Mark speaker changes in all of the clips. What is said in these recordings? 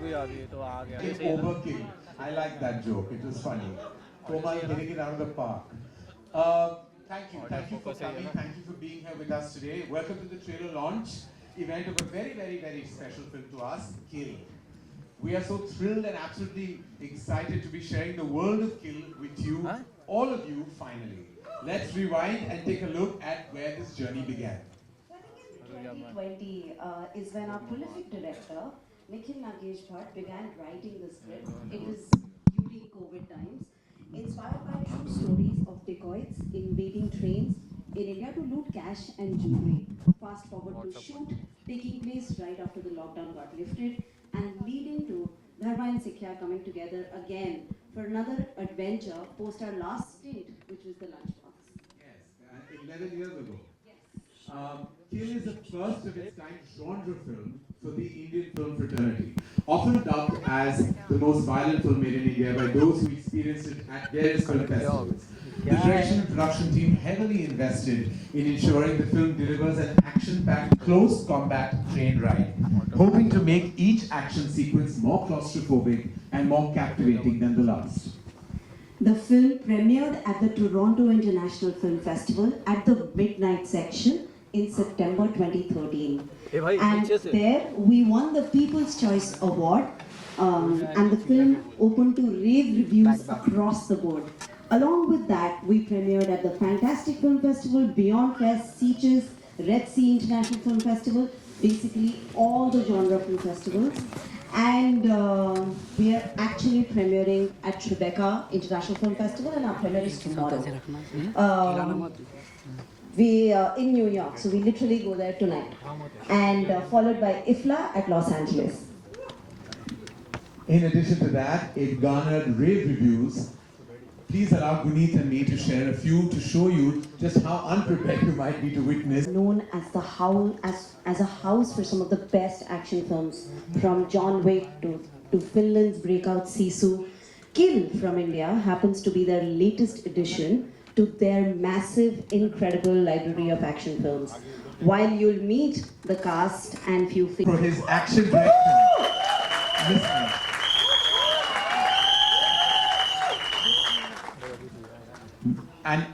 Speaker 1: भी आ गई तो आ गया
Speaker 2: It's overkill. I like that joke. It was funny. Komal hitting it out of the park. Thank you for coming. Thank you for being here with us today. Welcome to the trailer launch event of a very, very, very special film to us, Kill. We are so thrilled and absolutely excited to be sharing the world of Kill with you, all of you, finally. Let's rewind and take a look at where this journey began.
Speaker 3: 2020 is when our prolific director, Nikhil Nagesh Bhatt, began writing the script. It was during COVID times, inspired by true stories of dacoits invading trains in India to loot cash and jewelry. Fast forward to shoot, taking place right after the lockdown got lifted, and leading to Dharma and Sikya coming together again for another adventure post our last stint, which was the Lunchbox.
Speaker 2: Yes, 11 years ago. Kill is the first of its kind genre film for the Indian film fraternity, often dubbed as the most violent film made in India by those who experienced it at various film festivals. The direction and production team heavily invested in ensuring the film delivers an action-packed, close combat train ride, hoping to make each action sequence more claustrophobic and more captivating than the last.
Speaker 3: The film premiered at the Toronto International Film Festival at the midnight section in September 2013. And there we won the People's Choice Award, and the film opened to rave reviews across the board. Along with that, we premiered at the Fantastic Film Festival, Beyond Fest, Sitges, Red Sea International Film Festival, basically all the genre film festivals. And we are actually premiering at Tribeca International Film Festival, and our premiere is tomorrow. We in New York, so we literally go there tonight. And followed by IFLA at Los Angeles.
Speaker 2: In addition to that, it garnered rave reviews. Please allow Guneet and me to share a few to show you just how unprepared you might be to witness.
Speaker 3: Known as the as a house for some of the best action films, from John Wick to Finland's breakout Sisu. Kill from India happens to be their latest addition to their massive, incredible library of action films. While you'll meet the cast and few
Speaker 2: for his action direction. Listen. And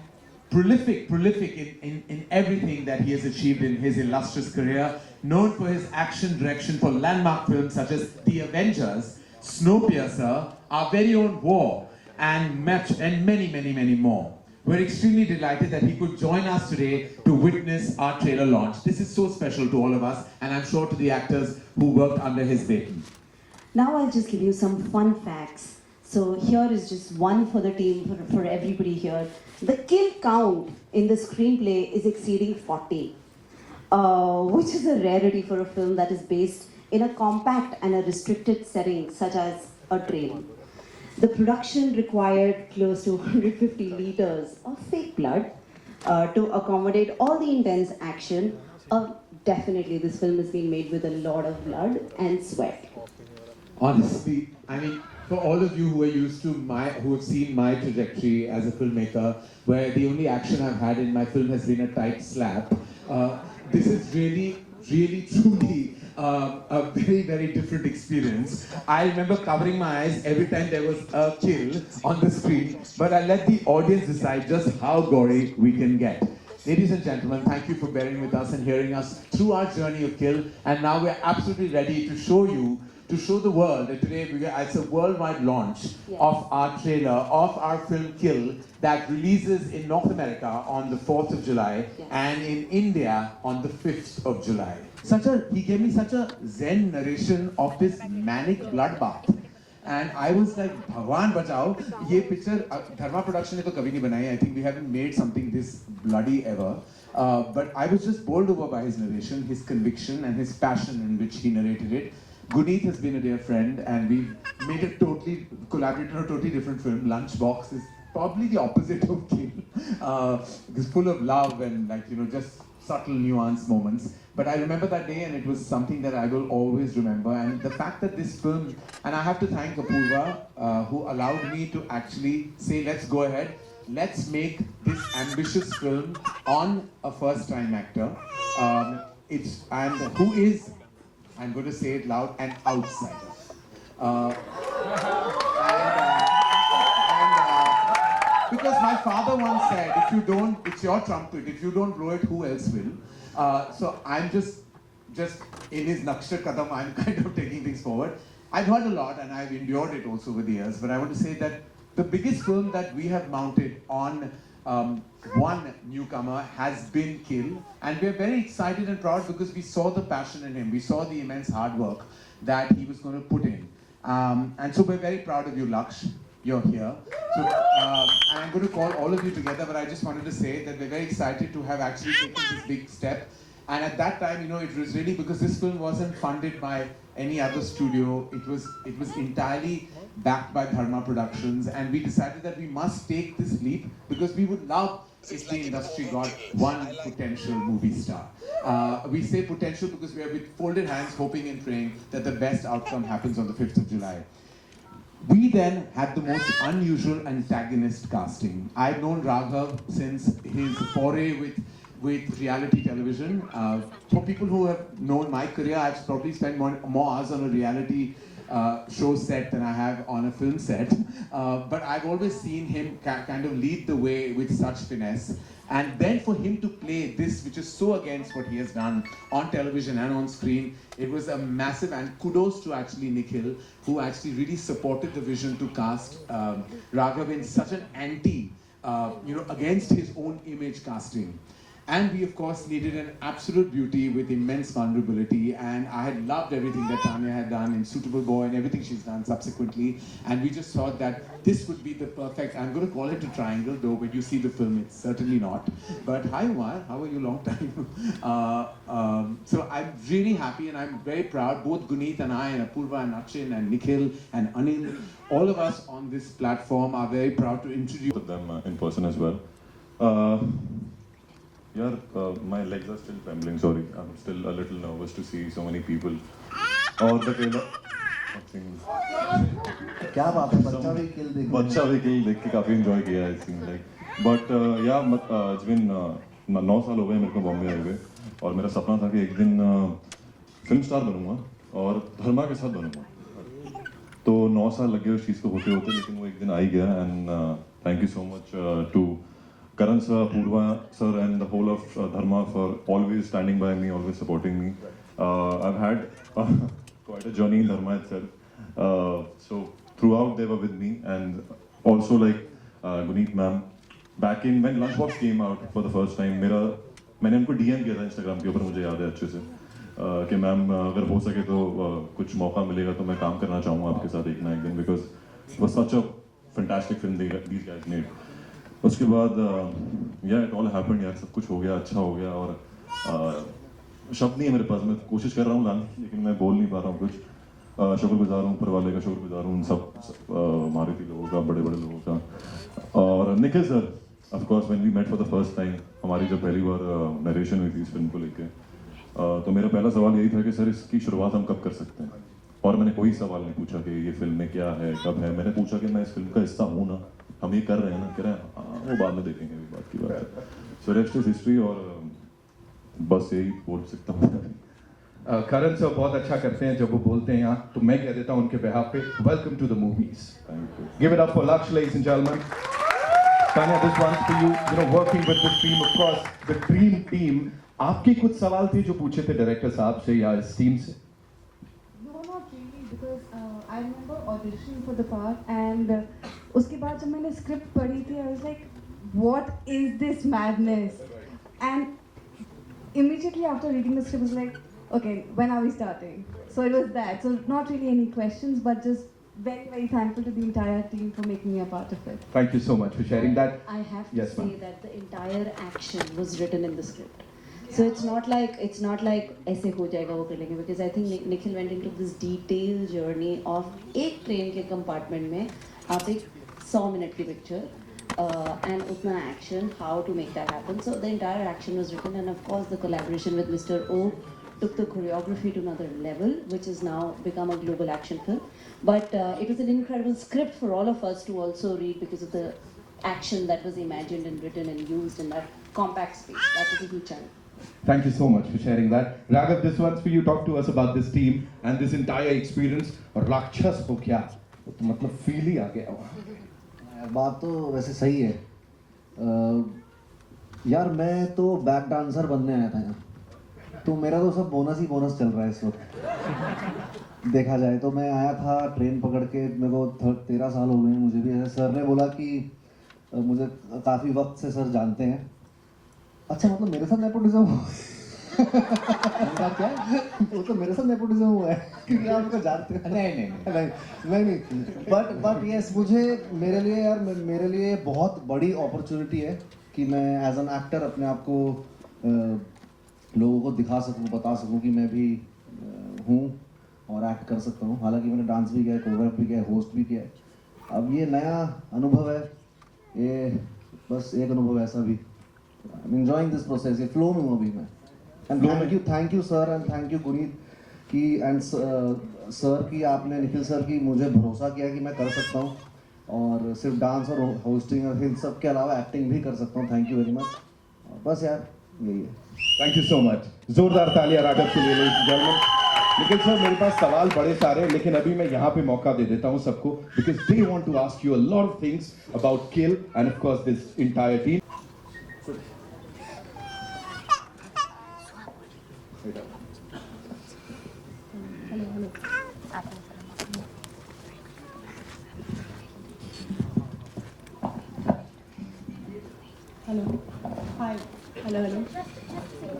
Speaker 2: prolific in everything that he has achieved in his illustrious career, known for his action direction for landmark films such as The Avengers, Snowpiercer, Our Very Own War, and many more. We're extremely delighted that he could join us today to witness our trailer launch. This is so special to all of us, and I'm sure to the actors who worked under his baton.
Speaker 3: Now I'll just give you some fun facts. So here is just one for the team, for everybody here. The kill count in the screenplay is exceeding 40, which is a rarity for a film that is based in a compact and a restricted setting such as a train. The production required close to 150 liters of fake blood to accommodate all the intense action. Definitely, this film is being made with a lot of blood and sweat.
Speaker 2: Honestly, I mean, for all of you who are used to who have seen my trajectory as a filmmaker, where the only action I've had in my film has been a tight slap, this is really, truly a very different experience. I remember covering my eyes every time there was a kill on the screen, but I let the audience decide just how gory we can get. Ladies and gentlemen, thank you for bearing with us and hearing us through our journey of Kill, and now we're absolutely ready to show the world that today it's a worldwide launch of our trailer, of our film Kill, that releases in North America on the 4th of July and in India on the 5th of July. He gave me such a zen narration of this manic bloodbath. And I was like, Bhagwan bachao, ye picture, Dharma production ne to kabhi nahi banai. I think we haven't made something this bloody ever. But I was just bowled over by his narration, his conviction and his passion in which he narrated it. Guneet has been a dear friend, and we've collaborated on a totally different film. Lunchbox is probably the opposite of Kill. It's full of love and just subtle nuanced moments. But I remember that day, and it was something that I will always remember. And the fact that this film, and I have to thank Apurva, who allowed me to actually say, let's go ahead, let's make this ambitious film on a first-time actor. Who is, I'm going to say it loud, an outsider. Because my father once said, if you don't, it's your trumpet. If you don't blow it, who else will? So I'm just in his Naksha Kadam, I'm kind of taking things forward. I've heard a lot and I've endured it also over the years, but I want to say that the biggest film that we have mounted on one newcomer has been Kill, and we're very excited and proud because we saw the passion in him, we saw the immense hard work that he was going to put in. And so we're very proud of you, Laksh. You're here. So, and I'm going to call all of you together, but I just wanted to say that we're very excited to have actually taken this big step. And at that time, you know, it was really because this film wasn't funded by any other studio. It was entirely backed by Dharma Productions, and we decided that we must take this leap because we would love if the industry got one potential movie star. We say potential because we are with folded hands, hoping and praying that the best outcome happens on the 5th of July. We then had the most unusual antagonist casting. I've known Raghav since his foray with reality television. For people who have known my career, I've probably spent more hours on a reality show set than I have on a film set. But I've always seen him kind of lead the way with such finesse. And then for him to play this, which is so against what he has done on television and on screen, it was a massive, and kudos to actually Nikhil, who actually really supported the vision to cast Raghav in such an against his own image casting. And we, of course, needed an absolute beauty with immense vulnerability. And I had loved everything that Tanya had done in Suitable Boy and everything she's done subsequently. And we just thought that this would be the perfect, I'm going to call it a triangle, though when you see the film, it's certainly not. But hi, Umar, how are you? Long time. So I'm really happy and I'm very proud. Both Guneet and I and Apurva and Achin and Nikhil and Anil, all of us on this platform are very proud to introduce
Speaker 1: them in person as well. My legs are still trembling, sorry. I'm still a little nervous to see so many people. Or the trailer.
Speaker 4: क्या बात है बच्चा भी किल
Speaker 1: देख के काफी enjoy किया I think like. But it's been 9 साल हो गए मेरे को बॉम्बे आए हुए और मेरा सपना था कि एक दिन फिल्म स्टार बनूंगा और धर्मा के साथ बनूंगा. तो 9 साल लगे उस चीज़ को होते होते, लेकिन वो एक दिन आ ही गया. And thank you so much to Karan sir, Purva sir, and the whole of Dharma for always standing by me, always supporting me. I've had quite a journey in Dharma itself. So throughout they were with me, and also like Guneet ma'am. Back in when Lunchbox came out for the first time, मैंने उनको DM किया था Instagram के ऊपर, मुझे याद है अच्छे से कि मैम अगर हो सके तो कुछ मौका मिलेगा तो मैं काम करना चाहूँगा आपके साथ एक ना एक दिन, because it was such a fantastic film these guys made. उसके बाद it all happened यार, सब कुछ हो गया, अच्छा हो गया. और शब्द नहीं है मेरे पास, मैं कोशिश कर रहा हूँ लाने, लेकिन मैं बोल नहीं पा रहा हूँ कुछ. शुक्रगुजार हूँ ऊपर वाले का, शुक्रगुजार हूँ उन सब मारुति लोगों का, बड़े बड़े लोगों का. और Nikhil sir, of course when we met for the first time, हमारी जब पहली बार नरेशन हुई थी इस फिल्म को लेके, तो मेरा पहला सवाल यही था कि सर इसकी शुरुआत हम कब कर सकते हैं. और मैंने कोई सवाल नहीं पूछा कि ये फिल्म में क्या है, कब है. मैंने पूछा कि मैं इस फिल्म का हिस्सा हूँ ना, हम ये कर रहे हैं ना. कह रहे हैं वो बाद में देखेंगे, अभी बात की बात है. So rest is history. और बस यही बोल सकता हूँ.
Speaker 5: करण सर बहुत अच्छा करते हैं जब वो बोलते हैं यहाँ, तो मैं कह देता हूँ उनके बिहाफ पे, welcome to the movies. Give it up for Lakshya, ladies and gentleman. Tanya, this one's for you. You know, working with this team, of course, the dream team. आपके कुछ सवाल थे जो पूछे थे डायरेक्टर साहब से या इस टीम से?
Speaker 6: No, not really, because I remember auditioning for the part, and उसके बाद जब मैंने script पढ़ी थी, I was like, what is this madness? And immediately after reading the script, I was like, okay, when are we starting? So it was that. So not really any questions, but just very, very thankful to the entire team for making me a part of it.
Speaker 5: Thank you so much for sharing that.
Speaker 3: I have to
Speaker 5: Yes,
Speaker 3: say
Speaker 5: ma'am.
Speaker 3: that the entire action was written in the script. So it's not like ऐसे हो जाएगा वो कर लेंगे, because I think Nikhil went into this detailed journey of एक train के compartment में आप एक 100 minute की picture and उतना action, how to make that happen. So the entire action was written, and of course the collaboration with Mr. O took the choreography to another level, which has now become a global action film. But it was an incredible script for all of us to also read because of the action that was imagined and written and used in that compact space. That was a huge challenge.
Speaker 5: Thank you so much for sharing that. Raghav, this one's for you. Talk to us about this team and this entire experience. राक्षस हो क्या? तो मतलब feel ही आ गया वहाँ.
Speaker 4: बात तो वैसे सही है। यार मैं तो बैक डांसर बनने आया था यहाँ, तो मेरा तो सब बोनस ही बोनस चल रहा है इस वक्त देखा जाए तो। मैं आया था ट्रेन पकड़ के, मेरे को 13 साल हो गए मुझे भी। सर ने बोला कि मुझे काफ़ी वक्त से सर जानते हैं। अच्छा मतलब मेरे साथ नेपोटिज्म क्या? वो तो मेरे साथ नेपोटिज्म हुआ है क्योंकि आप उनको जानते हैं। नहीं बट यस, मुझे मेरे लिए यार मेरे लिए बहुत बड़ी अपॉर्चुनिटी है कि मैं एज एन एक्टर अपने आप को लोगों को दिखा सकूं, बता सकूं कि मैं भी हूं और एक्ट कर सकता हूं। हालांकि मैंने डांस भी किया है, कोरियोग्राफ भी किया है, होस्ट भी किया है। अब ये नया अनुभव है, ये बस एक अनुभव ऐसा भी। I am enjoying this process, ये फ्लो में हूं अभी मैं। And thank you sir and thank you Guneet की एंड सर की, आपने निखिल सर की मुझे भरोसा किया कि मैं कर सकता हूँ और सिर्फ डांस और होस्टिंग और इन सब के अलावा एक्टिंग भी कर सकता हूँ। Thank you very much. बस यार यही है।
Speaker 5: Thank you so much. जोरदार तालियां राघव के लिए ladies and gentlemen. Nikhil sir, मेरे पास सवाल बड़े सारे हैं, लेकिन अभी मैं यहाँ पे मौका दे देता हूँ सबको, because they want to ask you a lot of things about Kill and of course this entire team.
Speaker 7: Hello. Hi. Hello.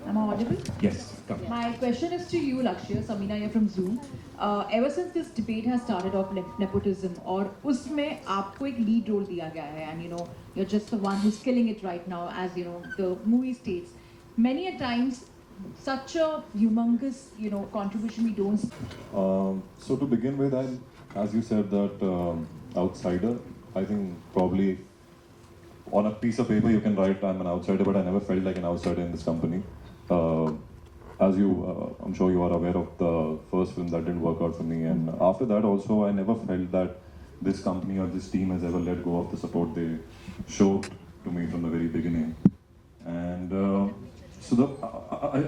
Speaker 7: Am I audible?
Speaker 5: Yes, come.
Speaker 7: My question is to you, Lakshya. Samina here from Zoom. Ever since this debate has started of nepotism, और उसमें आपको एक lead role दिया गया है, and you know you're just the one who's killing it right now, as you know the movie states. Many a times, such a humongous contribution we don't.
Speaker 1: So to begin with, as you said that outsider, I think probably on a piece of paper you can write I'm an outsider, but I never felt like an outsider in this company. As you, I'm sure you are aware of the first film that didn't work out for me, and after that also I never felt that this company or this team has ever let go of the support they showed to me from the very beginning. And so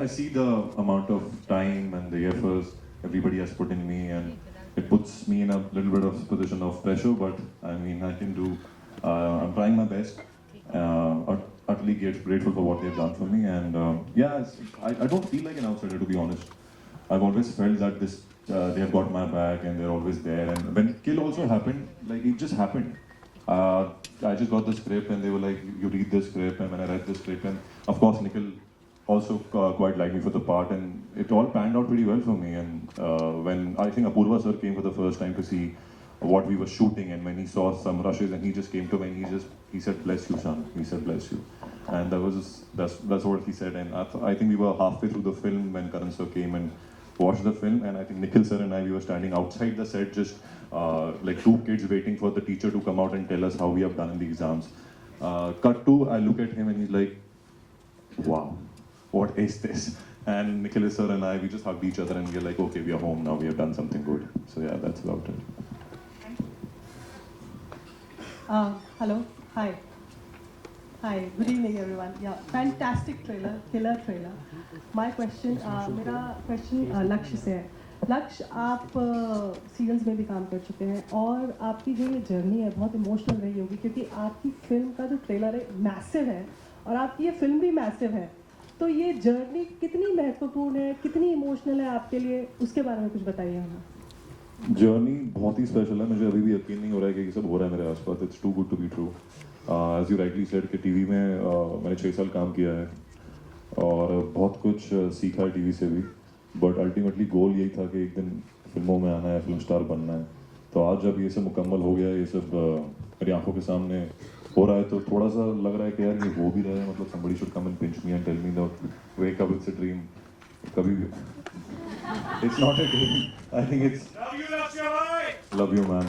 Speaker 1: I see the amount of time and the efforts everybody has put in me, and it puts me in a little bit of position of pressure, but I mean I can do, I'm trying my best. Utterly grateful for what they've done for me, and I don't feel like an outsider, to be honest. I've always felt that they have got my back and they're always there. And when Kill also happened, like it just happened. I just got the script and they were like, you read the script, and when I read the script, and of course Nikhil also quite liked me for the part, and it all panned out pretty well for me. And when I think Apurva sir came for the first time to see what we were shooting, and when he saw some rushes, and he just came to me and he said, bless you son, he said bless you, and that's what he said. And I think we were halfway through the film when Karan sir came and watched the film, and I think Nikhil sir and I, we were standing outside the set just like two kids waiting for the teacher to come out and tell us how we have done in the exams. Cut to, I look at him and he's like, wow, what is this? And Nikhil sir and I, we just hugged each other and we're like, okay, we are home now, we have done something good. So yeah, that's about it.
Speaker 8: Hello, hi. Hi, good evening everyone. Yeah, fantastic trailer, killer trailer. My question, मेरा question लक्ष्य से है. लक्ष्य, आप serials में भी काम कर चुके हैं और आपकी जो ये जर्नी है बहुत इमोशनल रही होगी, क्योंकि आपकी फिल्म का जो ट्रेलर है मैसिव है और आपकी ये फिल्म भी मैसिव है. तो ये जर्नी कितनी महत्वपूर्ण है, कितनी इमोशनल है आपके लिए, उसके बारे में कुछ बताइए हमें.
Speaker 1: जर्नी बहुत ही स्पेशल है. मुझे अभी भी यकीन नहीं हो रहा है कि ये सब हो रहा है मेरे आसपास. It's too good to be true. As you rightly said कि टीवी में मैंने 6 साल काम किया है और बहुत कुछ सीखा है टीवी से भी, बट अल्टीमेटली गोल यही था कि एक दिन फिल्मों में आना है, फिल्म स्टार बनना है. तो आज जब ये सब मुकम्मल हो गया, ये सब मेरी आंखों के सामने हो रहा है, तो थोड़ा सा लग रहा है कि यार ये हो भी रहा है. मतलब somebody should come and pinch me and tell me that wake up, it's a dream. कभी भी it's not a dream. I think it's love you man.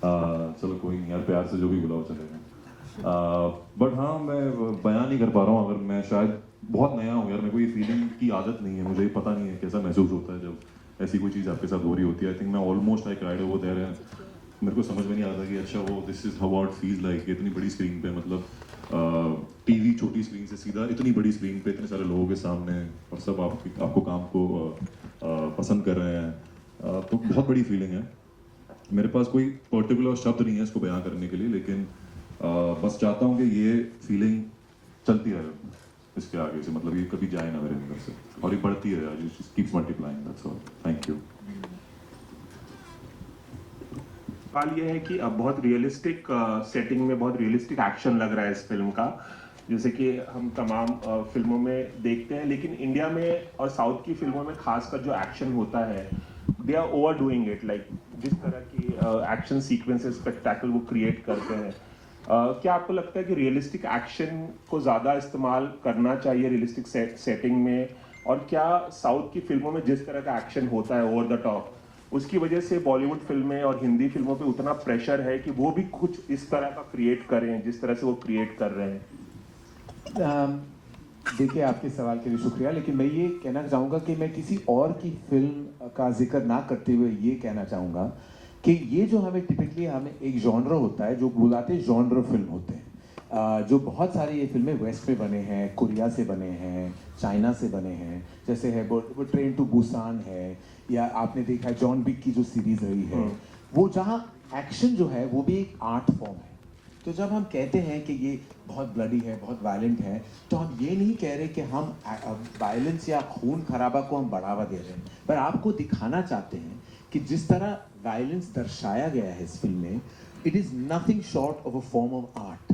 Speaker 1: चलो कोई नहीं यार, प्यार से जो भी बुलाओ चलेगा. बट हाँ, मैं बयान नहीं कर पा रहा हूँ. अगर मैं शायद बहुत नया हूँ यार, मेरे को ये फीलिंग की आदत नहीं है. मुझे पता नहीं है कैसा महसूस होता है जब ऐसी कोई चीज़ आपके साथ हो रही होती है. आई थिंक मैं almost I cried over there. मेरे को समझ में नहीं आता कि अच्छा वो this is how it feels like इतनी बड़ी स्क्रीन पे, मतलब टीवी छोटी स्क्रीन से सीधा इतनी बड़ी स्क्रीन पे इतने सारे लोगों के सामने और सब आपको काम को पसंद कर रहे हैं, तो बहुत बड़ी फीलिंग है। मेरे पास कोई पर्टिकुलर शब्द नहीं है इसको बयां करने के लिए, लेकिन बस चाहता हूँ कि ये फीलिंग चलती रहे इसके आगे से, मतलब ये कभी जाए ना मेरे अंदर से, और ये बढ़ती रहे, just keeps multiplying, that's all. Thank you.
Speaker 9: सवाल ये है कि अब बहुत रियलिस्टिक सेटिंग में बहुत रियलिस्टिक एक्शन लग रहा है इस फिल्म का, जैसे कि हम तमाम फिल्मों में देखते हैं, लेकिन इंडिया में और साउथ की फिल्मों में खासकर जो एक्शन होता है they are over doing it, like जिस तरह की एक्शन सीक्वेंसेस स्पेक्टेकल वो क्रिएट करते हैं। क्या आपको लगता है कि रियलिस्टिक एक्शन को ज़्यादा इस्तेमाल करना चाहिए रियलिस्टिक सेटिंग में, और क्या साउथ की फिल्मों में जिस तरह का एक्शन होता है ओवर द टॉप, उसकी वजह से बॉलीवुड फिल्में और हिंदी फिल्मों पे उतना प्रेशर है कि वो भी कुछ इस तरह का क्रिएट करें जिस तरह से वो क्रिएट कर रहे हैं?
Speaker 2: देखिए, आपके सवाल के लिए शुक्रिया, लेकिन मैं ये कहना चाहूँगा कि मैं किसी और की फिल्म का जिक्र ना करते हुए ये कहना चाहूँगा कि ये जो हमें टिपिकली हमें एक जॉनर होता है जो बुलाते हैं जॉनर फिल्म होते हैं, जो बहुत सारी ये फिल्में वेस्ट में बने हैं, कोरिया से बने हैं, चाइना से बने हैं, जैसे है वो ट्रेन टू बुसान है, या आपने देखा है जॉन विक की जो सीरीज रही है, वो जहाँ एक्शन जो है वो भी एक आर्ट फॉर्म है। तो जब हम कहते हैं कि ये बहुत ब्लडी है, बहुत वायलेंट है, तो हम ये नहीं कह रहे कि हम वायलेंस या खून खराबा को हम बढ़ावा दे रहे हैं, पर आपको दिखाना चाहते हैं कि जिस तरह वायलेंस दर्शाया गया है इस फिल्म में, it is nothing short of a form of art.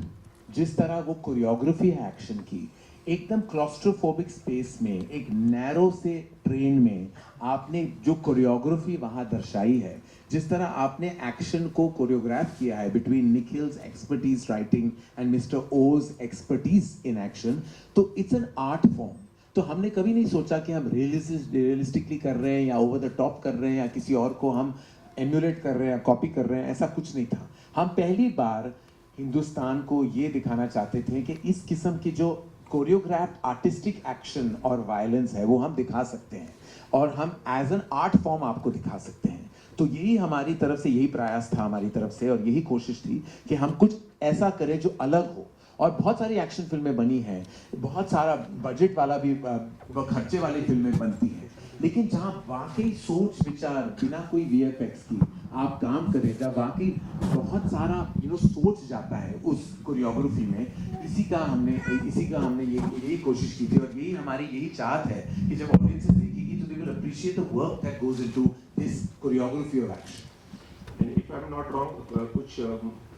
Speaker 2: जिस तरह वो कोरियोग्राफी है एक्शन की, एकदम क्लॉस्ट्रोफोबिक स्पेस में, एक नैरो से ट्रेन में आपने जो कोरियोग्राफी वहाँ दर्शाई है, जिस तरह आपने एक्शन को कोरियोग्राफ किया है between Nikhil's expertise writing and mister Oz expertise in action, तो इट्स एन आर्ट फॉर्म। तो हमने कभी नहीं सोचा कि हम रियलिस्टिकली कर रहे हैं या ओवर द टॉप कर रहे हैं या किसी और को हम एम्यूलेट कर रहे हैं, कॉपी कर रहे हैं, ऐसा कुछ नहीं था। हम पहली बार हिंदुस्तान को ये दिखाना चाहते थे कि इस किस्म की जो कोरियोग्राफ आर्टिस्टिक एक्शन और वायलेंस है वो हम दिखा सकते हैं, और हम एज एन आर्ट फॉर्म आपको दिखा सकते हैं। तो यही हमारी तरफ से, यही प्रयास था हमारी तरफ से, और यही कोशिश थी कि हम कुछ ऐसा करें जो अलग हो। और बहुत सारी एक्शन फिल्में बनी हैं, बहुत सारा बजट वाला भी खर्चे वाली फिल्में बनती हैं, लेकिन जहाँ वाकई सोच विचार बिना कोई VFX की आप काम करें, जब वाकई बहुत सारा सोच जाता है उस कोरियोग्राफी में, इसी का हमने यही कोशिश की थी, और यही हमारी यही चाहत है कि जब ऑडियंसेस देखेगी तो they will appreciate the work that goes into this choreography of action.
Speaker 9: If I am not wrong, कुछ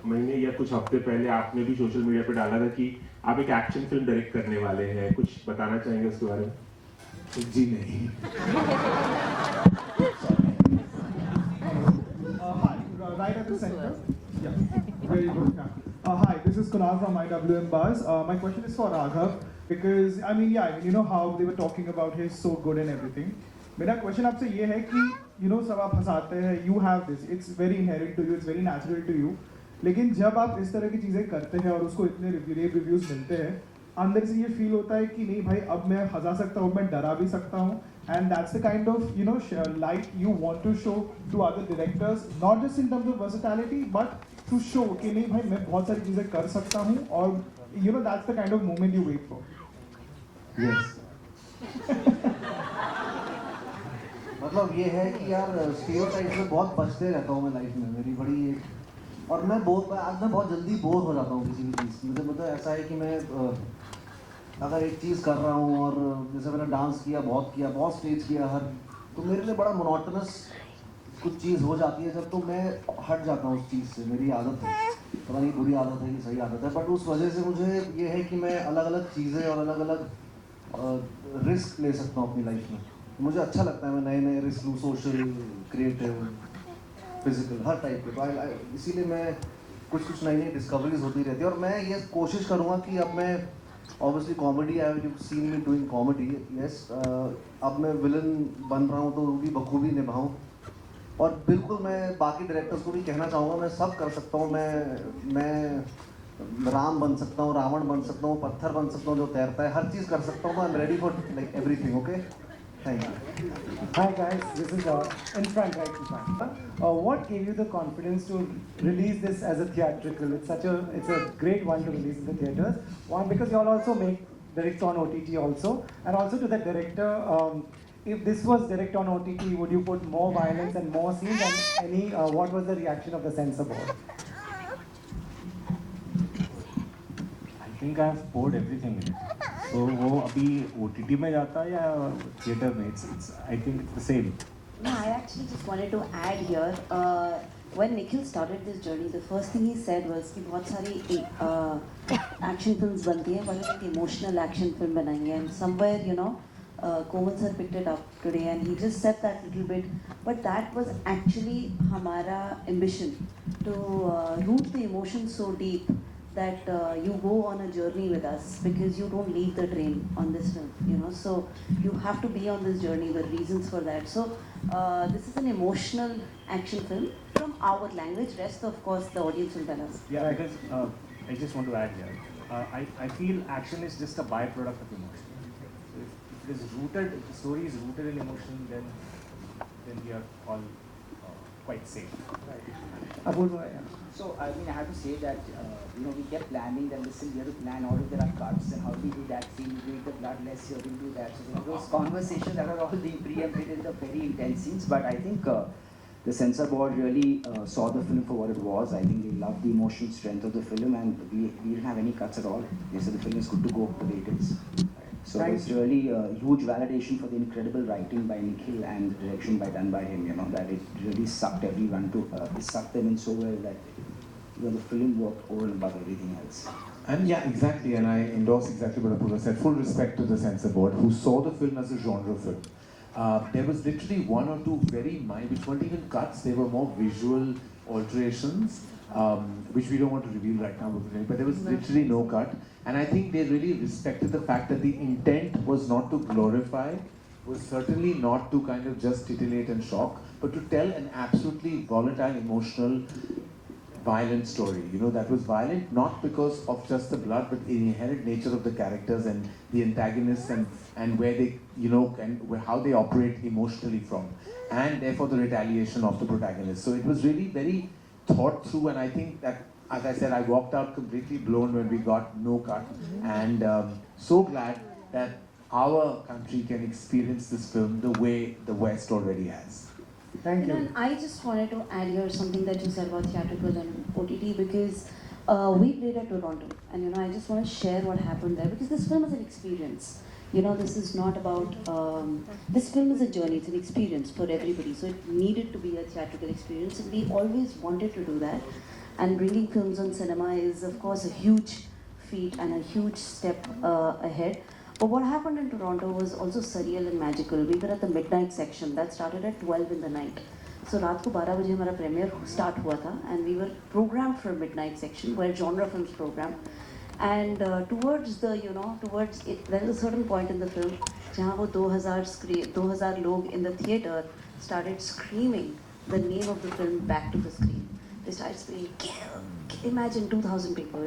Speaker 9: महीने या कुछ हफ्ते पहले आपने भी सोशल मीडिया पे डाला था कि आप एक एक्शन फिल्म डायरेक्ट करने वाले हैं, कुछ बताना चाहेंगे उसके बारे में?
Speaker 2: जी नहीं।
Speaker 10: Hi, right at the center. Yeah, very good. Hi, this is Kunal from IWM Buzz. My question is for Raghav because you know how they were talking about he's so good and everything. मेरा question आपसे ये है कि सब आप हंसाते हैं, you have this, it's very inherent to you, it's very natural to you. लेकिन जब आप इस तरह की चीज़ें करते हैं और उसको इतने रिव्यूज़ मिलते हैं, अंदर से ये फील होता है कि नहीं भाई, अब मैं हंसा सकता हूँ, मैं डरा भी सकता हूँ, and that's the kind of light you want to show to other directors, not just in terms of versatility but to show कि नहीं भाई मैं बहुत सारी चीज़ें कर सकता हूँ, और that's the kind of moment you wait for.
Speaker 4: Yes. मतलब ये है कि यार स्टीरियोटाइप से बहुत बचते रहता हूँ मैं लाइफ में, मेरी बड़ी एक, और मैं बहुत जल्दी बोर हो जाता हूँ किसी भी चीज़। मुझे मतलब ऐसा है कि मैं अगर एक चीज़ कर रहा हूँ, और जैसे मैंने डांस किया, बहुत स्टेज किया तो मेरे लिए बड़ा मोनोटोनस कुछ चीज़ हो जाती है जब, तो मैं हट जाता हूँ उस चीज़ से। मेरी आदत है, पता नहीं बुरी आदत है कि सही आदत है, बट उस वजह से मुझे ये है कि मैं अलग अलग चीज़ें और अलग अलग रिस्क ले सकता हूँ अपनी लाइफ में। मुझे अच्छा लगता है मैं नए रिस्क लूँ, सोशल, क्रिएटिव, फिजिकल, हर टाइप के। तो इसीलिए मैं कुछ नई डिस्कवरीज होती रहती है, और मैं ये कोशिश करूँगा कि अब मैं obviously comedy, I have seen me doing comedy, yes, अब मैं विलन बन रहा हूँ तो वो भी बखूबी निभाऊँ। और बिल्कुल मैं बाकी डायरेक्टर्स को भी कहना चाहूँगा, मैं सब कर सकता हूँ, मैं राम बन सकता हूँ, रावण बन सकता हूँ, पत्थर बन सकता हूँ जो तैरता है, हर चीज़ कर सकता हूँ। I am ready for like everything, okay. Thank you.
Speaker 11: Hi guys, this is in front, right in front. What gave you the confidence to release this as a theatrical? It's a great one to release in the theaters. One, because you all also direct on OTT also, and also to the director. If this was direct on OTT, would you put more violence and more scenes? And what was the reaction of the censor board?
Speaker 12: I think I've poured everything in it. So वो अभी OTT में जाता है या theater में? I think it's the same.
Speaker 3: No, I actually just wanted to add here. When Nikhil started this journey, the first thing he said was कि बहुत सारी action films बनती हैं, but एक emotional action film बनाएंगे. And somewhere, Komal sir picked it up today, and he just said that little bit. But that was actually हमारा ambition to root the emotion so deep that you go on a journey with us, because you don't leave the train on this film, so you have to be on this journey, the reasons for that. So this is an emotional action film from our language. Rest, of course, the audience will tell us.
Speaker 12: Yeah, because I just want to add here. I feel action is just a byproduct of emotion. So if it is rooted, if the story is rooted in emotion, then we are all quite safe.
Speaker 13: So I mean, I have to say that we kept planning that listen, we have to plan all if there are cuts and how do we do that scene, we make the blood less here, we do that. So those conversations that are all being preempted in the very intense scenes. But I think the censor board really saw the film for what it was. I think they loved the emotional strength of the film, and we didn't have any cuts at all. They said the film is good to go the way it is. So it's really a huge validation for the incredible writing by Nikhil and the direction done by him, that it really sucked everyone to, it sucked them in so well that the film worked over and above everything else.
Speaker 2: And yeah, exactly, and I endorse exactly what Apurva said. Full respect to the censor board who saw the film as a genre film. There was literally one or two very minor, which weren't even cuts, they were more visual alterations, which we don't want to reveal right now, but there was literally no cut. And I think they really respected the fact that the intent was not to glorify, was certainly not to kind of just titillate and shock, but to tell an absolutely volatile, emotional, violent story. That was violent not because of just the blood, but the inherent nature of the characters and the antagonists and where they, and how they operate emotionally from, and therefore the retaliation of the protagonist. So it was really very thought through, and I think that, as I said, I walked out completely blown when we got no cut, and so glad that our country can experience this film the way the West already has.
Speaker 11: Thank you.
Speaker 3: And I just wanted to add here something that you said about theatrical and OTT, because we played at Toronto, and I just want to share what happened there, because this film is an experience. This is not about, this film is a journey, it's an experience for everybody, so it needed to be a theatrical experience, and we always wanted to do that. And bringing films on cinema is, of course, a huge feat and a huge step ahead. But what happened in Toronto was also surreal and magical. We were at the midnight section that started at 12 in the night. So रात को 12 बजे हमारा premiere start हुआ था, and we were programmed for a midnight section where genre films programmed. And towards it, there is a certain point in the film जहाँ वो 2000 लोग in the theater started screaming the name of the film back to the screen. They started screaming, kill. Imagine 2,000 people,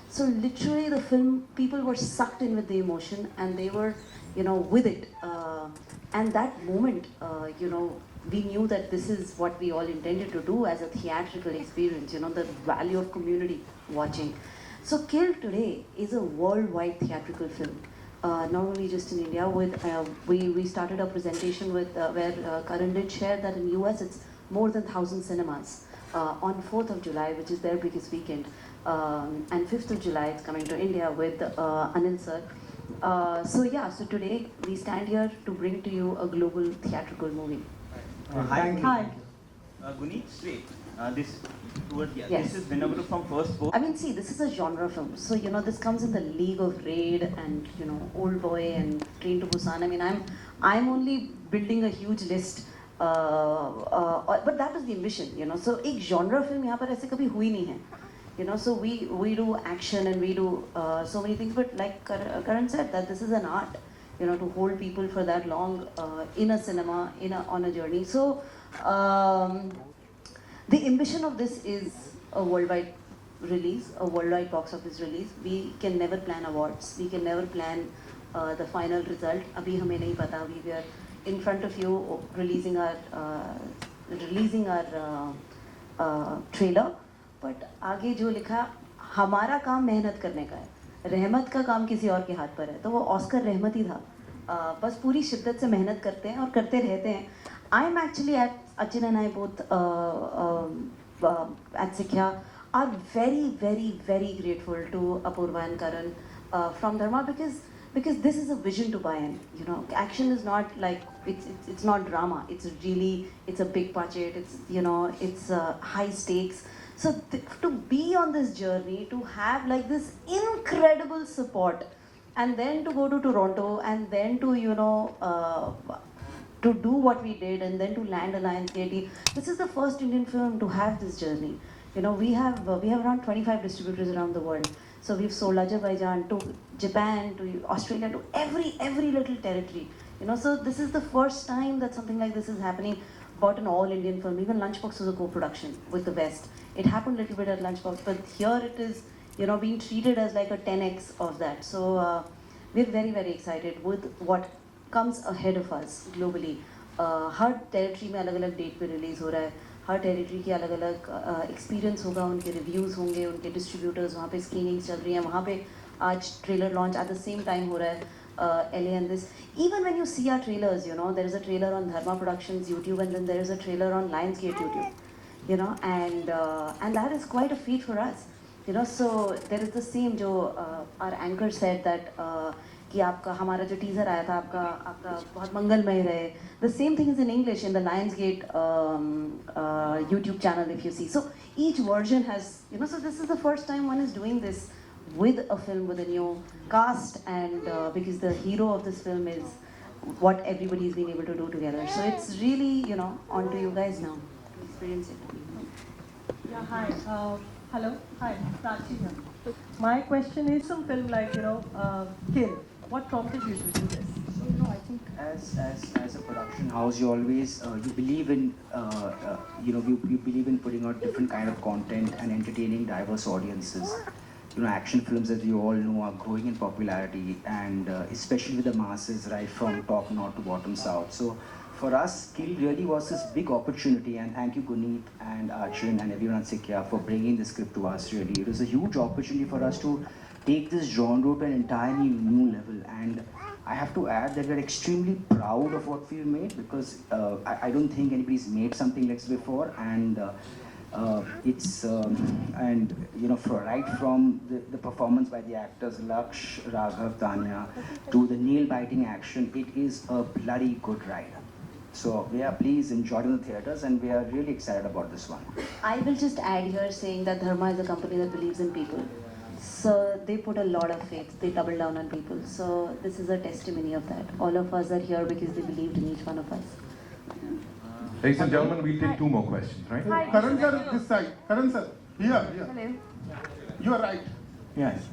Speaker 3: So literally the film, people were sucked in with the emotion, and they were, with it. And that moment, we knew that this is what we all intended to do as a theatrical experience, the value of community watching. So Kill today is a worldwide theatrical film. Not only just in India, we started a presentation with where Karan did share that in US it's more than 1,000 cinemas. On 4th of July, which is their biggest weekend, and 5th of July, it's coming to India with Anil sir. So today we stand here to bring to you a global theatrical movie.
Speaker 8: Hi.
Speaker 14: Guneet, wait. This
Speaker 3: Yes.
Speaker 14: is Vinaguru from First Post.
Speaker 3: I mean, see, this is a genre film, so this comes in the league of Raid and Old Boy and Train to Busan. I mean, I'm only building a huge list. But that was the ambition, So एक genre film यहाँ पर ऐसे कभी हुई नहीं है, So we do action and we do so many things. But like Karan said, that this is an art, to hold people for that long in a cinema, on a journey. So the ambition of this is a worldwide release, a worldwide box office release. We can never plan awards. We can never plan the final result. अभी हमें नहीं पता. We are in front of you releasing our trailer. But आगे जो लिखा, हमारा काम मेहनत करने का है, रहमत का काम किसी और के हाथ पर है, तो वो ऑस्कर रहमत ही था. बस पूरी शिद्दत से मेहनत करते हैं और करते रहते हैं. I'm actually at Achin and I both at Sikhya are very, very, very grateful to Apurva and Karan from Dharma, because this is a vision to buy in. You know, action is not like it's not drama. It's a big budget. It's high stakes. So to be on this journey, to have like this incredible support, and then to go to Toronto, and then to to do what we did, and then to land Lionsgate. This is the first Indian film to have this journey. You know, we have around 25 distributors around the world. So we've sold Azerbaijan to Japan to Australia to every little territory. You know, so this is the first time that something like this is happening about an all-Indian film. Even Lunchbox was a co-production with the West. It happened a little bit at Lunchbox, but here it is, you know, being treated as like a 10x of that. So we're very, very excited with what comes ahead of us globally. Her territory में अलग-अलग date पे release हो रहा है. हर territory की अलग-अलग experience होगा, उनके रिव्यूज़ होंगे, उनके डिस्ट्रीब्यूटर्स वहाँ पे स्क्रीनिंग्स चल रही हैं. वहाँ पे आज trailer launch at the same time हो रहा है. LA and this. Even when you see our trailers, you know, there is a trailer on Dharma Productions YouTube, and then there is a trailer on Lionsgate YouTube. You know, and that is quite a feat for us. You know, so there is the same जो our anchor said that कि आपका हमारा जो teaser आया था आपका बहुत मंगलमय रहे. The same thing is in English in the Lionsgate YouTube channel if you see. So each version has, you know, so this is the first time one is doing this with a film with a new cast, and because the hero of this film is what everybody's been able to do together. So it's really, you know, on to you guys now. Experience it.
Speaker 8: Yeah, hi. Hello. Hi, Prachi here. My question is some film like, you know, Kill. What prompted you to do this?
Speaker 13: No, I think as a production house, you always you believe in you believe in putting out different kind of content and entertaining diverse audiences. You know, action films, as you all know, are growing in popularity, and especially with the masses, right from top north to bottom south. So for us, Kill really was this big opportunity, and thank you Guneet and Achin and everyone at Sikhya for bringing the script to us. Really, it was a huge opportunity for us to take this genre to an entirely new level, and I have to add that we're extremely proud of what we've made, because I don't think anybody's made something like this before, and it's and you know, right from the performance by the actors Laksh, Raghav, Tanya, to the nail-biting action, it is a bloody good ride. So we are pleased, enjoy it in the theaters, and we are really excited about this one.
Speaker 3: I will just add here saying that Dharma is a company that believes in people. So they put a lot of faith, they double down on people. So this is a testimony of that. All of us are here because they believed in each one of us.
Speaker 5: Ladies and gentlemen, we'll take two more questions, right?
Speaker 15: Hi. Karan sir, this side. Karan sir, here.
Speaker 6: Hello.
Speaker 15: You are right.
Speaker 5: Yes.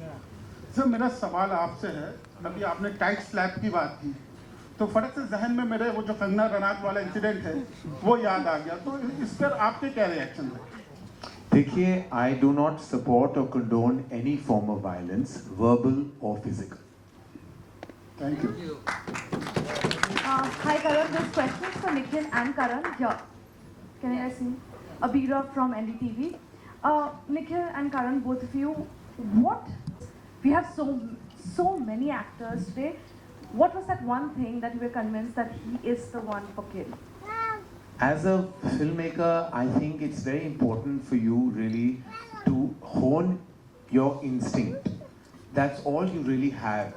Speaker 15: Sir मेरा सवाल आपसे है, अभी आपने tight slap की बात की, तो फटक से जहन में मेरे वो जो कंगना रनौत वाला इंसिडेंट है वो याद आ गया. तो इस पर आपके क्या रिएक्शन है?
Speaker 2: देखिए, I do not support or condone any form of violence, verbal or physical.
Speaker 15: Thank you.
Speaker 6: Hi Karan, this question is for Nikhil and Karan. Yeah. Can you guys see? Abira from NDTV. Nikhil and Karan, both of you, we have so many actors today. What was that one thing that you were convinced that he is the one for Kill?
Speaker 2: As a filmmaker, I think it's very important for you really to hone your instinct. That's all you really have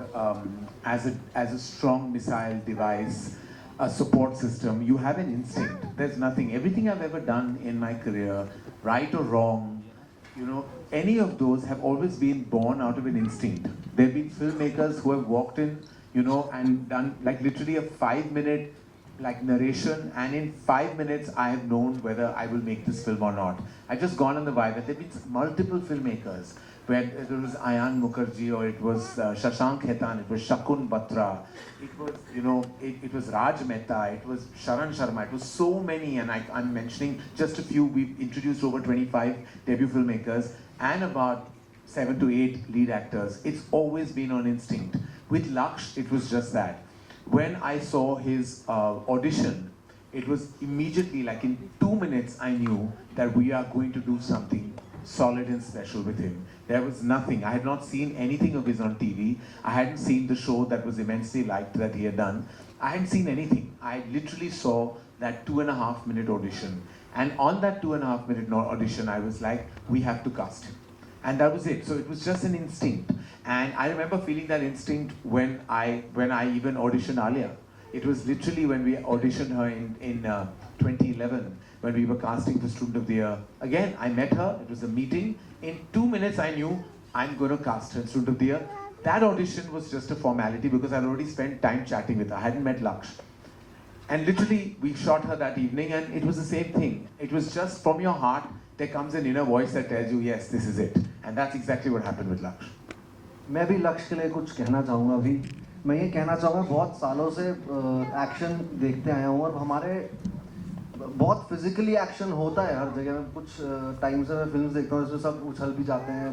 Speaker 2: as a strong missile device, a support system. You have an instinct. There's nothing. Everything I've ever done in my career, right or wrong, you know, any of those have always been born out of an instinct. There have been filmmakers who have walked in, you know, and done like literally a 5-minute like narration, and in 5 minutes I have known whether I will make this film or not. I've just gone on the vibe. There have been multiple filmmakers where it was Ayan Mukherjee, or it was Shashank Khaitan, it was Shakun Batra, it was, you know, it was Raj Mehta, it was Sharan Sharma, it was so many, and I'm mentioning just a few. We've introduced over 25 debut filmmakers and about 7 to 8 lead actors. It's always been on instinct. With Laksh, it was just that. when I saw his audition, it was immediately, like in 2 minutes, I knew that we are going to do something solid and special with him. There was nothing. I had not seen anything of his on TV. I hadn't seen the show that was immensely liked that he had done. I hadn't seen anything. I literally saw that 2.5 minute audition. And on that 2.5 minute audition, I was like, we have to cast him. And that was it. So it was just an instinct. And I remember feeling that instinct when I even auditioned Alia. It was literally when we auditioned her in 2011, when we were casting for Student of the Year. Again, I met her, it was a meeting. In 2 minutes, I knew I'm going to cast her in Student of the Year. That audition was just a formality because I'd already spent time chatting with her. I hadn't met Laksh. And literally, we shot her that evening and it was the same thing. It was just from your heart, there comes an inner voice that tells you, yes, this is it. And that's exactly what happened with Laksh.
Speaker 4: मैं भी लक्ष्य के लिए कुछ कहना चाहूँगा अभी। मैं ये कहना चाहूँगा, बहुत सालों से एक्शन देखते आया हूँ और हमारे बहुत फिजिकली एक्शन होता है हर जगह में। कुछ टाइम से मैं फिल्म्स देखता हूँ, इसमें सब उछल भी जाते हैं,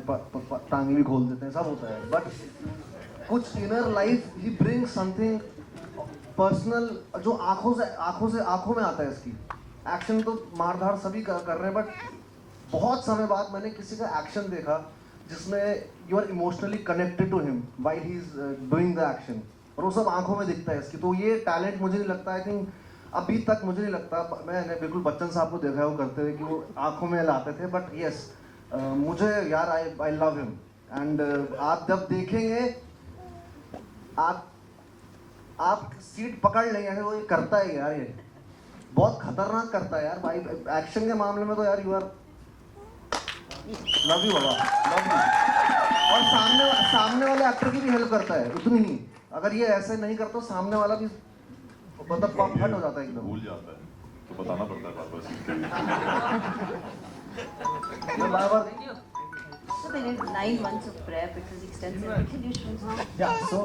Speaker 4: टांगे भी खोल देते हैं, सब होता है। बट कुछ इनर लाइफ ही ब्रिंग समथिंग पर्सनल जो आंखों में आता है। इसकी एक्शन तो मारधाड़ सभी कर रहे हैं, बट बहुत समय बाद मैंने किसी का एक्शन देखा जिसमें you are emotionally connected to him while he is doing the action, और वो सब आंखों में दिखता है इसकी। तो ये टैलेंट मुझे नहीं लगता, आई थिंक अभी तक मुझे नहीं लगता। मैंने बिल्कुल बच्चन साहब को देखा है वो करते हुए कि वो आंखों में लाते थे, बट यस मुझे यार आई लव हिम। एंड आप जब देखेंगे आप सीट पकड़ लेंगे, वो ये करता है यार, ये बहुत खतरनाक करता है यार भाई। एक्शन के मामले में तो यार यू आर लव यू बाबा, लव यू। और सामने वाले एक्टर की भी हेल्प करता है उतनी ही। अगर ये ऐसे नहीं करता, सामने वाला भी मतलब फट हो जाता है, एकदम
Speaker 1: भूल जाता है, तो बताना पड़ता है बार-बार सीख के
Speaker 4: लिए। बार-बार
Speaker 3: So they did 9 months of prep. It was extensive.
Speaker 12: Yeah, so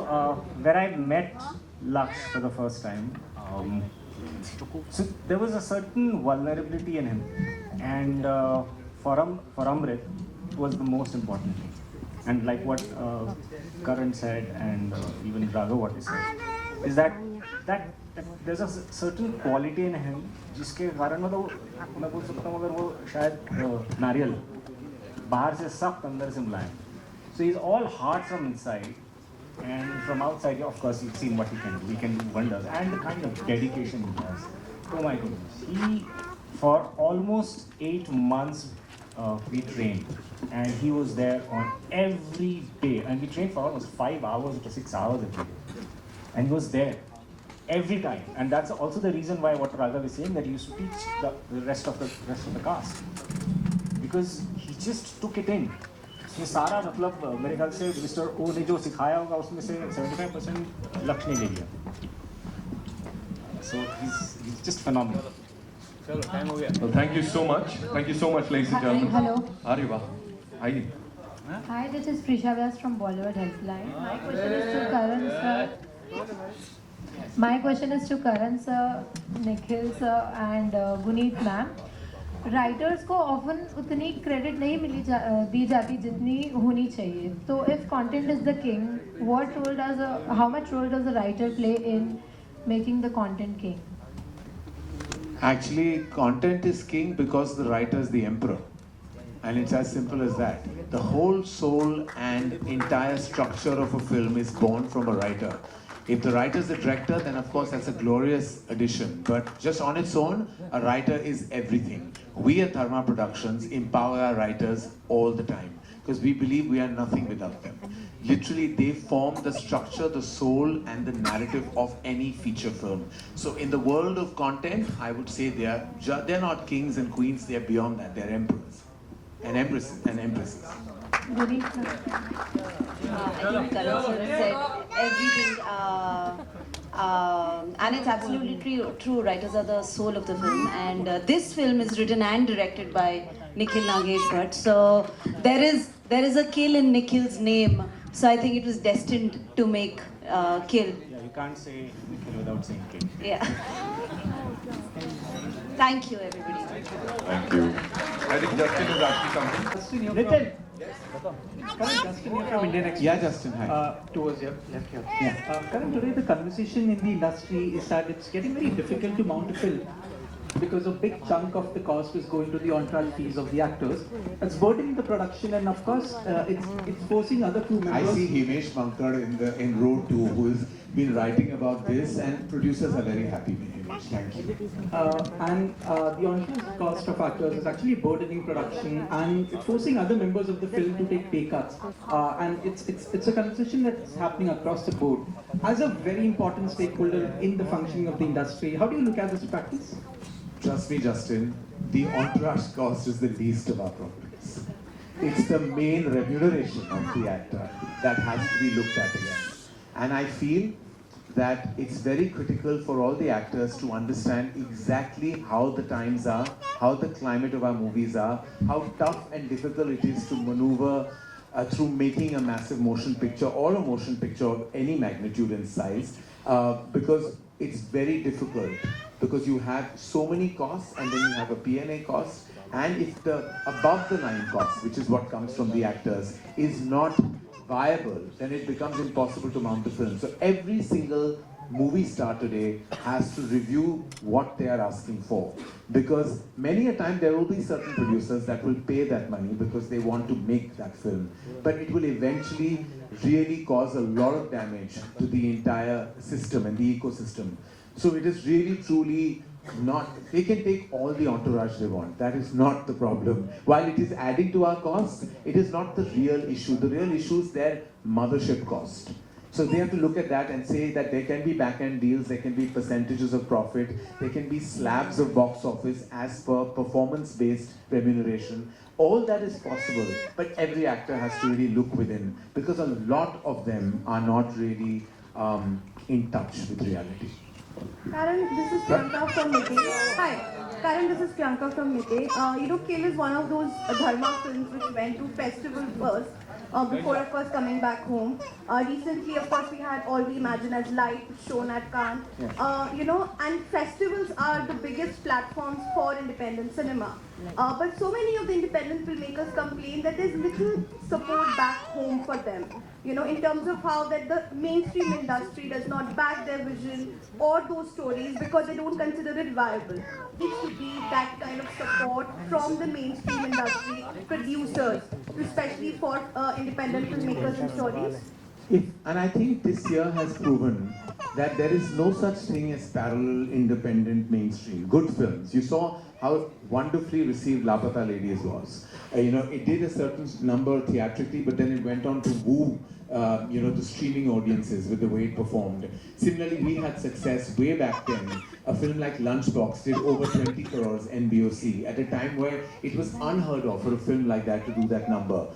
Speaker 12: where I met Laksh for the first time, so there was a certain vulnerability in him, and for Amrit was the most important thing. And like what Karan said, and even Raghav what he said, is that there's a certain quality in him जिसके कारण मतलब मैं बोल सकता हूँ अगर वो शायद नारियल बाहर से सख्त अंदर से मुलायम. So he's all heart from inside, and from outside, of course, you've seen what he can do. He can do wonders, and the kind of dedication he has. Oh my goodness! He, for almost 8 months, we trained, and he was there on every day, and we trained for almost 5 hours to 6 hours a day, and he was there every time. And that's also the reason why what Raghav is saying, that he used to teach the rest of the cast, because he just took it in. ये सारा मतलब मेरे ख्याल से mister ओ ने जो सिखाया होगा उसमें से 75% लक्ष्य ने ले लिया. So he's just phenomenal.
Speaker 5: चलो टाइम हो गया. Well, thank you so much, ladies and gentlemen.
Speaker 16: Hello.
Speaker 5: Ariva, hi.
Speaker 16: Hi, this is Prisha Vyas from Bollywood Helpline. My question is to Karan sir, Nikhil sir, and Guneet ma'am. Writers को often उतनी credit नहीं दी जाती जितनी होनी चाहिए. तो if content is the king, how much role does a writer play in making the content king?
Speaker 2: Actually, content is king because the writer is the emperor. And it's as simple as that. The whole soul and entire structure of a film is born from a writer. If the writer is the director, then of course that's a glorious addition. But just on its own, a writer is everything. We at Dharma Productions empower our writers all the time because we believe we are nothing without them. Literally, they form the structure, the soul, and the narrative of any feature film. So in the world of content, I would say they're not kings and queens. They're beyond that. They're emperors and empresses.
Speaker 3: I think Karan sir said everything, and it's absolutely true. Writers are the soul of the film, and this film is written and directed by Nikhil Nagesh Bhatt. So there is a kill in Nikhil's name. So I think it was destined to make kill.
Speaker 12: Yeah, you can't say Nikhil without saying kill.
Speaker 3: Yeah. Thank you, everybody.
Speaker 1: Thank you.
Speaker 5: I think Justin is asking something.
Speaker 17: Justin, you're Justin, you're from Indian Express.
Speaker 2: Yeah, Justin, hi.
Speaker 17: Towards your left here.
Speaker 2: Yeah.
Speaker 17: Karan, today the conversation in the industry is that it's getting very difficult to mount a film because a big chunk of the cost is going to the entourage fees of the actors. It's burdening the production, and of course, it's forcing other crew members.
Speaker 2: I see Himesh Mankad in row 2, who has been writing about this, and producers are very happy with Himesh. Thank you.
Speaker 17: The entourage cost of actors is actually burdening production, and it's forcing other members of the film to take pay cuts. And it's a conversation that's happening across the board. As a very important stakeholder in the functioning of the industry, how do you look at this practice?
Speaker 2: Trust me, Justin, the entourage cost is the least of our problems. It's the main remuneration of the actor that has to be looked at again. And I feel that it's very critical for all the actors to understand exactly how the times are, how the climate of our movies are, how tough and difficult it is to maneuver through making a massive motion picture or a motion picture of any magnitude and size, because it's very difficult, because you have so many costs, and then you have a P&A cost, and if the above the line cost, which is what comes from the actors, is not viable, then it becomes impossible to mount the film. So every single movie star today has to review what they are asking for, because many a time there will be certain producers that will pay that money because they want to make that film, but it will eventually really cause a lot of damage to the entire system and the ecosystem. So it is really truly not, they can take all the entourage they want. That is not the problem. While it is adding to our costs, it is not the real issue. The real issue is their mothership cost. So they have to look at that and say that there can be back-end deals, there can be percentages of profit, there can be slabs of box office as per performance-based remuneration. All that is possible, but every actor has to really look within, because a lot of them are not really in touch with reality.
Speaker 6: Karan, this is Priyanka from Midday. Hi, Karan, this is Priyanka from Midday. Kill is one of those Dharma films which went to festival first, before of course coming back home. Recently, of course, we had All We Imagine as Light shown at Cannes. And festivals are the biggest platforms for independent cinema. But so many of the independent filmmakers complain that there's little support back home for them. In terms of how that the mainstream industry does not back their vision or those stories because they don't consider it viable. Needs to be that kind of support from the mainstream industry producers, especially for independent filmmakers and stories.
Speaker 2: And I think this year has proven that there is no such thing as parallel independent mainstream. Good films. You saw how wonderfully received Lapata Ladies was. It did a certain number theatrically, but then it went on to woo the streaming audiences with the way it performed. Similarly, we had success way back then. A film like Lunchbox did over 20 crores NBOC at a time where it was unheard of for a film like that to do that number.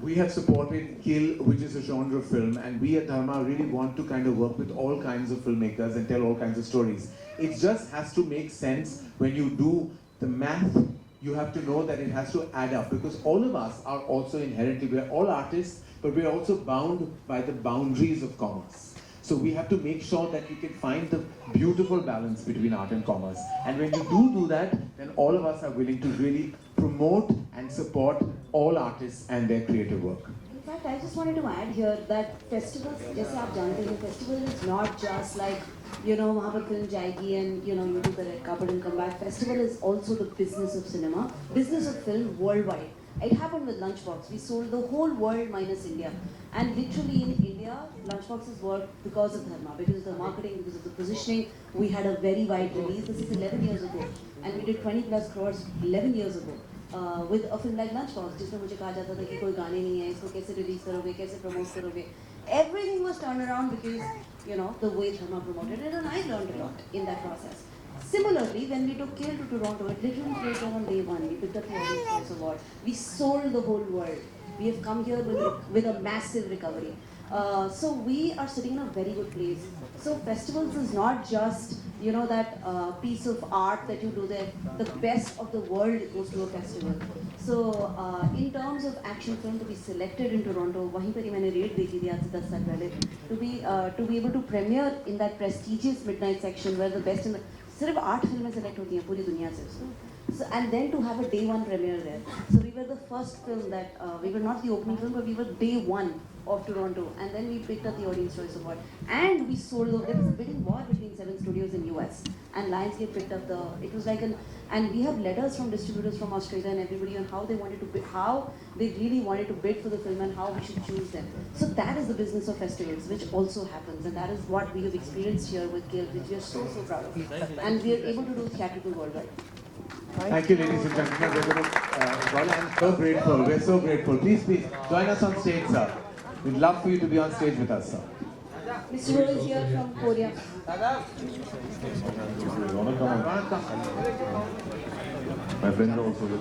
Speaker 2: We have supported Kill, which is a genre film, and we at Dharma really want to kind of work with all kinds of filmmakers and tell all kinds of stories. It just has to make sense when you do the math. You have to know that it has to add up, because all of us are also inherently, we're all artists, but we're also bound by the boundaries of commerce. So we have to make sure that you can find the beautiful balance between art and commerce. And when you do that, then all of us are willing to really promote and support all artists and their creative work.
Speaker 3: In fact, I just wanted to add here that festivals, जैसे आप जानते हैं, festival is not just like, वहाँ पर film जाएगी and you do the red carpet and come back. Festival is also the business of cinema, business of film worldwide. It happened with Lunchbox. We sold the whole world minus India. And literally in India, Lunchboxes worked because of Dharma, because of the marketing, because of the positioning. We had a very wide release. This is 11 years ago. And we did 20 plus crores 11 years ago. With a film like Lunchbox, जिसमें मुझे कहा जाता था कि कोई गाने नहीं है, इसको कैसे release करोगे, कैसे promote करोगे. Everything was turned around because, the way Dharma promoted it, and I learned a lot in that process. Similarly, when we took Kill to Toronto, it literally played on day one. We picked up the Audience Choice Award. We sold the whole world. We have come here with a massive recovery. So we are sitting in a very good place. So festivals is not just, that piece of art that you do there. The best of the world goes to a festival. So in terms of action film to be selected in Toronto, वहीं पर ही मैंने rate देखी थी आज से 10 साल पहले, to be able to premiere in that prestigious midnight section where the best in the सिर्फ 8 फिल्में सेलेक्ट होती हैं पूरी दुनिया से. So, and then to have a day one premiere there. So we were the first film that, we were not the opening film, but we were day one of Toronto. And then we picked up the Audience Choice Award. And we sold, there was a bidding war between 7 studios in US. And Lionsgate picked up the, it was like and we have letters from distributors from Australia and everybody on how they wanted to bid, how they really wanted to bid for the film and how we should choose them. So that is the business of festivals, which also happens. And that is what we have experienced here with Guild, which we are so, so proud of. And we are able to do theatrical worldwide.
Speaker 2: Thank you, ladies and gentlemen. We're going to, I'm so grateful. We're so grateful. Please, please, join us on stage, sir. We'd love for you to be on stage with us, sir.
Speaker 3: Mr. Ro is here from Korea.
Speaker 1: My friends are also here.